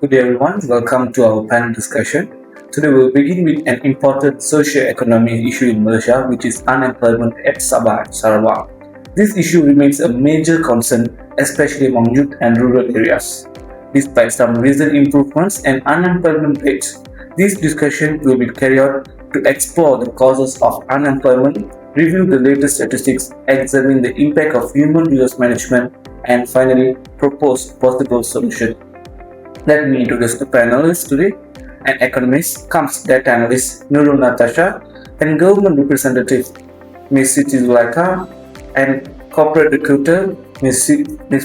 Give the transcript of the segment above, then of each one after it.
Good day everyone, welcome to our panel discussion. Today we'll begin with an important socio-economic issue in Malaysia, which is unemployment at Sabah and Sarawak. This issue remains a major concern, especially among youth and rural areas. Despite some recent improvements and unemployment rates, this discussion will be carried out to explore the causes of unemployment, review the latest statistics, examine the impact of human resource management, and finally propose possible solutions. Let me introduce the panelists today. An economist, comes data analyst Nurul Natasha, and government representative Ms. Siti Zulaika, and corporate recruiter Ms.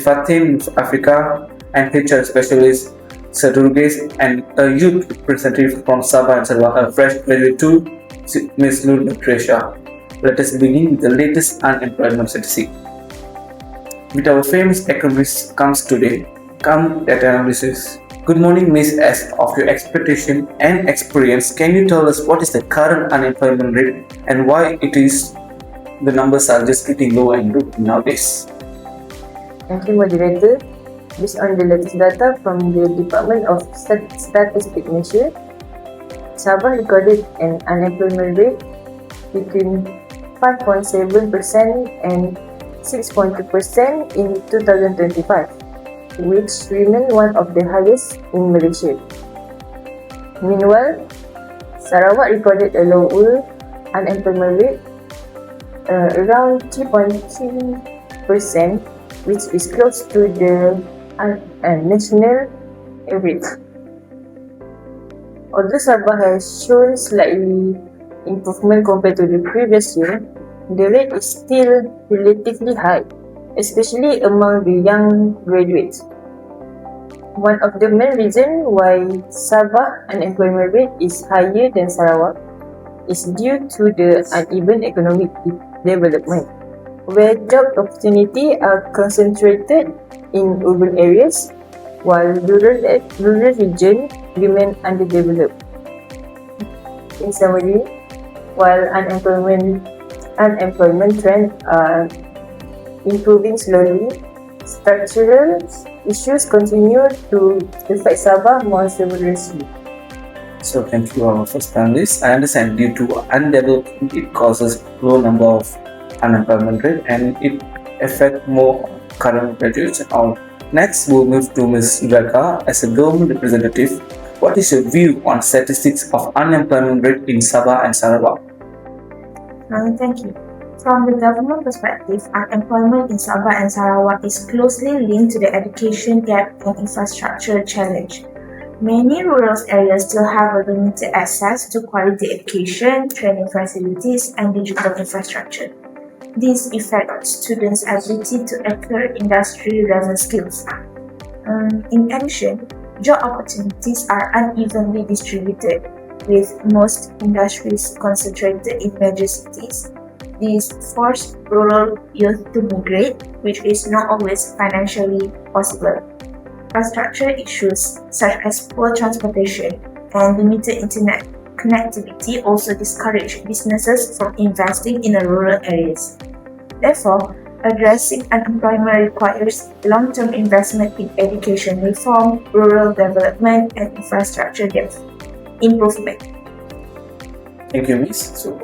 Fatim Africa, and HR specialist Sadurges, and a youth representative from Sabah and Sarawak, a fresh graduate too, Ms. Nur Tresha. Let us begin with the latest unemployment statistic. With our famous economist comes today, come data analysis. Good morning, Miss. As of your expectation and experience, can you tell us what is the current unemployment rate and why it is the numbers are just getting lower and lower nowadays? Thank you, moderator. Based on the latest data from the Department of Statistics Malaysia, Sabah recorded an unemployment rate between 5.7% and 6.2% in 2025. Which remain one of the highest in Malaysia. Meanwhile, Sarawak recorded a lower unemployment rate around 3.3%, which is close to the national average. Although Sabah has shown slightly improvement compared to the previous year, the rate is still relatively high, especially among the young graduates. One of the main reasons why Sabah unemployment rate is higher than Sarawak is due to the uneven economic development, where job opportunities are concentrated in urban areas, while rural regions remain underdeveloped. In summary, while unemployment trends are improving slowly, structural issues continue to affect Sabah more severely. So thank you our first panelist. I understand due to undevelopment it causes low number of unemployment rate and it affect more current graduates and all. Next we'll move to Ms. Zulaika as a government representative. What is your view on statistics of unemployment rate in Sabah and Sarawak? Thank you. From the government perspective, unemployment in Sabah and Sarawak is closely linked to the education gap and infrastructure challenge. Many rural areas still have a limited access to quality education, training facilities, and digital infrastructure. This affects students' ability to acquire industry-relevant skills. In addition, job opportunities are unevenly distributed, with most industries concentrated in major cities. This forced rural youth to migrate, which is not always financially possible. Infrastructure issues such as poor transportation and limited internet connectivity also discourage businesses from investing in the rural areas. Therefore, addressing unemployment requires long-term investment in education reform, rural development, and infrastructure improvement. Thank you, Ms. So,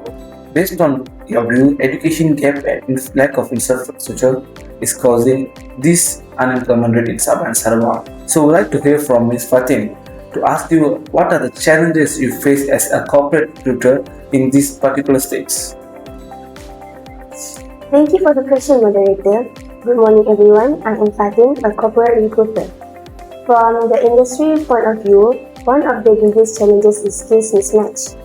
based on your view, education gap and lack of infrastructure is causing this unemployment rate in Sabah and Sarawak. So we'd like to hear from Ms. Fatim to ask you what are the challenges you face as a corporate recruiter in these particular states. Thank you for the question, moderator. Good morning, everyone. I am Fatim, a corporate recruiter. From the industry point of view, one of the biggest challenges is skills mismatch.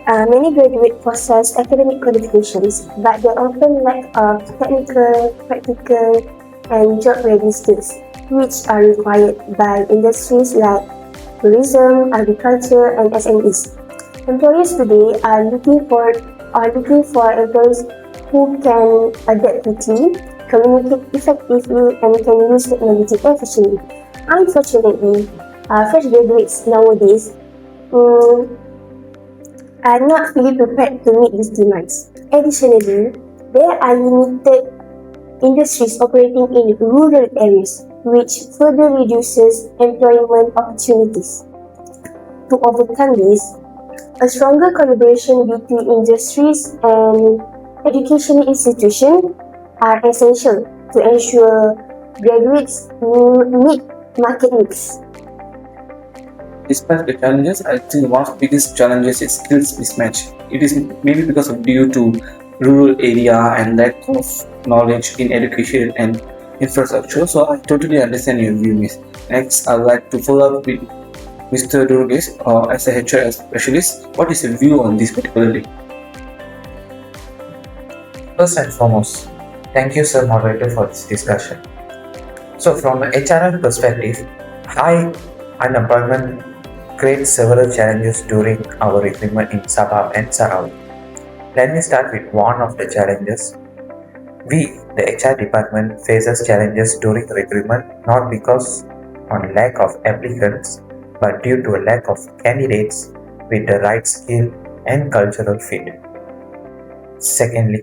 Many graduates possess academic qualifications, but they often lack of technical, practical, and job-ready skills, which are required by industries like tourism, agriculture, and SMEs. Employers today are looking for employees who can adapt quickly, communicate effectively, and can use technology efficiently. Unfortunately, fresh graduates nowadays are not fully prepared to meet these demands. Additionally, there are limited industries operating in rural areas, which further reduces employment opportunities. To overcome this, a stronger collaboration between industries and educational institutions are essential to ensure graduates meet market needs. Despite the challenges, I think one of the biggest challenges is skills mismatch. It is maybe because of due to rural area and lack of knowledge in education and infrastructure. So I totally understand your view, Miss. Next, I'd like to follow up with Mr. Durges, as a HR specialist. What is your view on this particularly? First and foremost, thank you, sir, moderator, for this discussion. So, from an HRM perspective, high unemployment creates several challenges during our recruitment in Sabah and Sarawak. Let me start with one of the challenges. We, the HR department, faces challenges during recruitment not because on lack of applicants, but due to a lack of candidates with the right skill and cultural fit. Secondly,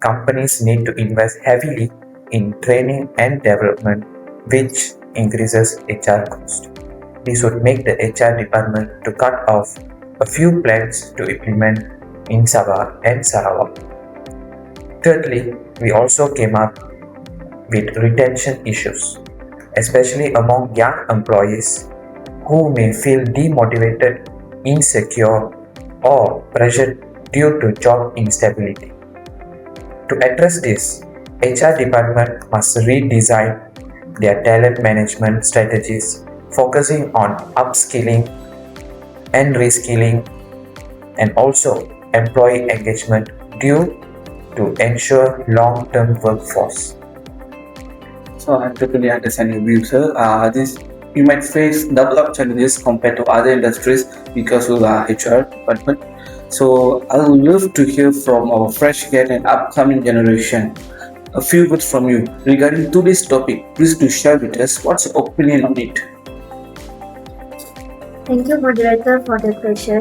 companies need to invest heavily in training and development, which increases HR cost. This would make the HR department to cut off a few plans to implement in Sabah and Sarawak. Thirdly, we also came up with retention issues, especially among young employees who may feel demotivated, insecure, or pressured due to job instability. To address this, HR department must redesign their talent management strategies, focusing on upskilling and reskilling and also employee engagement due to ensure long-term workforce. So I totally understand your view, sir. You might face double up challenges compared to other industries because of the HR department. So I would love to hear from our fresh grad and upcoming generation. A few words from you regarding today's topic. Please do share with us what's your opinion on it. Thank you, moderator, for the question.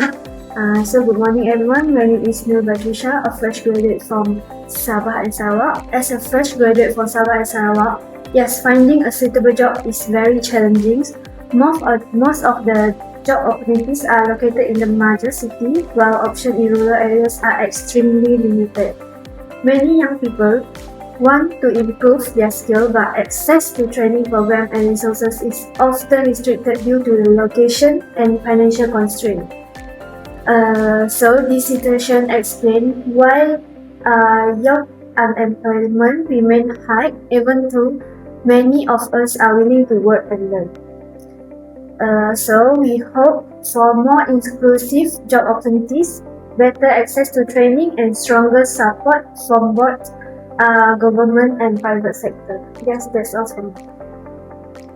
So good morning, everyone. My name is Nur Batrisha, a fresh graduate from Sabah and Sarawak. As a fresh graduate from Sabah and Sarawak, yes, finding a suitable job is very challenging. Most of the job opportunities are located in the major city, while options in rural areas are extremely limited. Many young people want to improve their skill, but access to training programs and resources is often restricted due to the location and financial constraints. So this situation explains why young unemployment remains high even though many of us are willing to work and learn. So we hope for more inclusive job opportunities, better access to training, and stronger support from both government and private sector. Yes, that's all from me.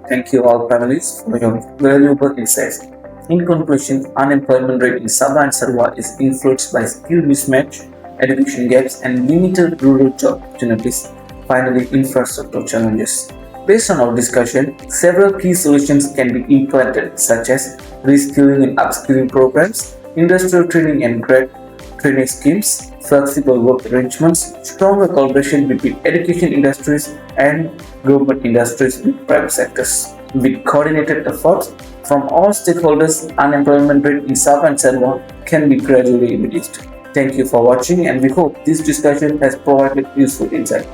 Thank you all panelists for your valuable insights. In conclusion, unemployment rate in Sabah and Sarawak is influenced by skill mismatch, education gaps, and limited rural job opportunities. Finally, infrastructure challenges. Based on our discussion, several key solutions can be implemented, such as reskilling and upskilling programs, industrial training and grad training schemes, flexible work arrangements, stronger collaboration between education industries and government industries with private sectors. With coordinated efforts from all stakeholders, unemployment rate in Sabah and Sarawak can be gradually reduced. Thank you for watching, and we hope this discussion has provided useful insight.